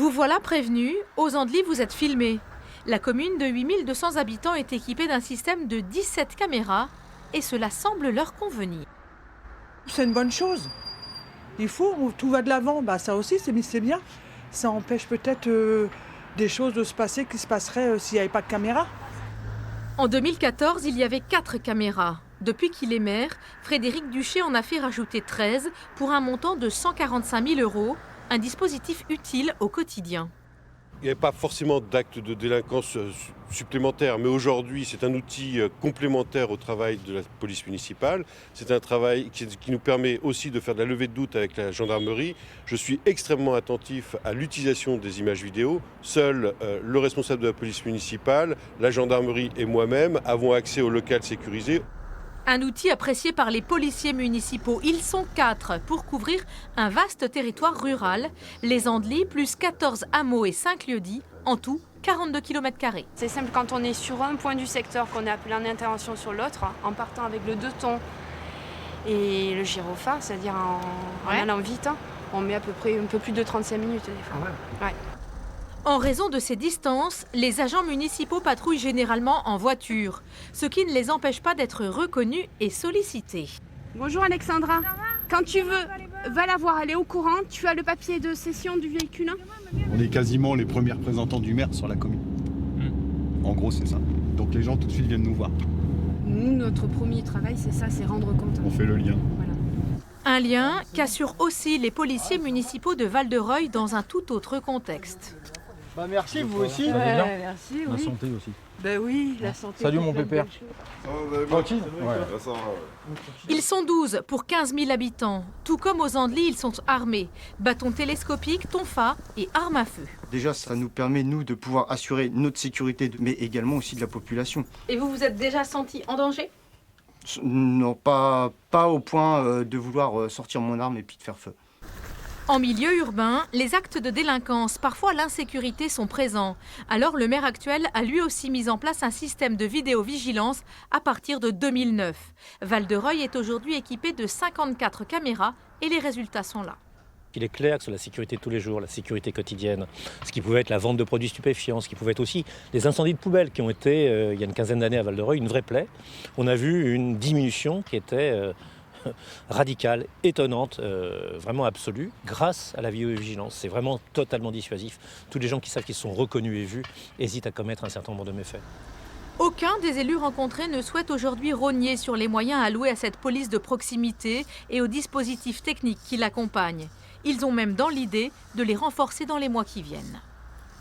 Vous voilà prévenu, aux Andelys vous êtes filmé. La commune de 8200 habitants est équipée d'un système de 17 caméras et cela semble leur convenir. C'est une bonne chose. Il faut, tout va de l'avant, ça aussi c'est bien. Ça empêche peut-être des choses de se passer qui se passeraient s'il n'y avait pas de caméra. En 2014, il y avait 4 caméras. Depuis qu'il est maire, Frédéric Duché en a fait rajouter 13 pour un montant de 145 000 €, un dispositif utile au quotidien. Il n'y avait pas forcément d'actes de délinquance supplémentaires, mais aujourd'hui, c'est un outil complémentaire au travail de la police municipale. C'est un travail qui nous permet aussi de faire de la levée de doute avec la gendarmerie. Je suis extrêmement attentif à l'utilisation des images vidéo. Seul le responsable de la police municipale, la gendarmerie et moi-même avons accès au local sécurisé. Un outil apprécié par les policiers municipaux. Ils sont 4 pour couvrir un vaste territoire rural. Les Andelys, plus 14 hameaux et 5 lieux-dits, en tout 42 km². C'est simple, quand on est sur un point du secteur, qu'on est appelé en intervention sur l'autre, en partant avec le 2 tons et le gyrophare, c'est-à-dire en allant vite, on met à peu près un peu plus de 35 minutes des fois. Ouais. En raison de ces distances, les agents municipaux patrouillent généralement en voiture, ce qui ne les empêche pas d'être reconnus et sollicités. Bonjour Alexandra. Quand tu veux, va la voir, elle est au courant. Tu as le papier de cession du véhicule. On est quasiment les premiers représentants du maire sur la commune. En gros, c'est ça. Donc les gens tout de suite viennent nous voir. Nous, notre premier travail, c'est ça, c'est rendre compte. On fait le lien. Voilà. Un lien qu'assurent aussi les policiers municipaux de Val-de-Reuil dans un tout autre contexte. Merci, vous aussi. Merci, La oui. santé aussi. Oui, la santé. Salut mon pépère. Tranquille. Ils sont 12 pour 15 000 habitants. Tout comme aux Andelys, ils sont armés. Bâtons télescopiques, tonfa et armes à feu. Déjà, ça nous permet, nous, de pouvoir assurer notre sécurité, mais également aussi de la population. Et vous vous êtes déjà senti en danger ? Non, pas au point de vouloir sortir mon arme et puis de faire feu. En milieu urbain, les actes de délinquance, parfois l'insécurité, sont présents. Alors le maire actuel a lui aussi mis en place un système de vidéovigilance à partir de 2009. Val-de-Reuil est aujourd'hui équipé de 54 caméras et les résultats sont là. Il est clair que sur la sécurité de tous les jours, la sécurité quotidienne, ce qui pouvait être la vente de produits stupéfiants, ce qui pouvait être aussi les incendies de poubelles qui ont été, il y a une quinzaine d'années à Val-de-Reuil, une vraie plaie. On a vu une diminution qui était radicale, étonnante, vraiment absolue, grâce à la vidéovigilance. C'est vraiment totalement dissuasif. Tous les gens qui savent qu'ils sont reconnus et vus hésitent à commettre un certain nombre de méfaits. Aucun des élus rencontrés ne souhaite aujourd'hui rogner sur les moyens alloués à cette police de proximité et aux dispositifs techniques qui l'accompagnent. Ils ont même dans l'idée de les renforcer dans les mois qui viennent.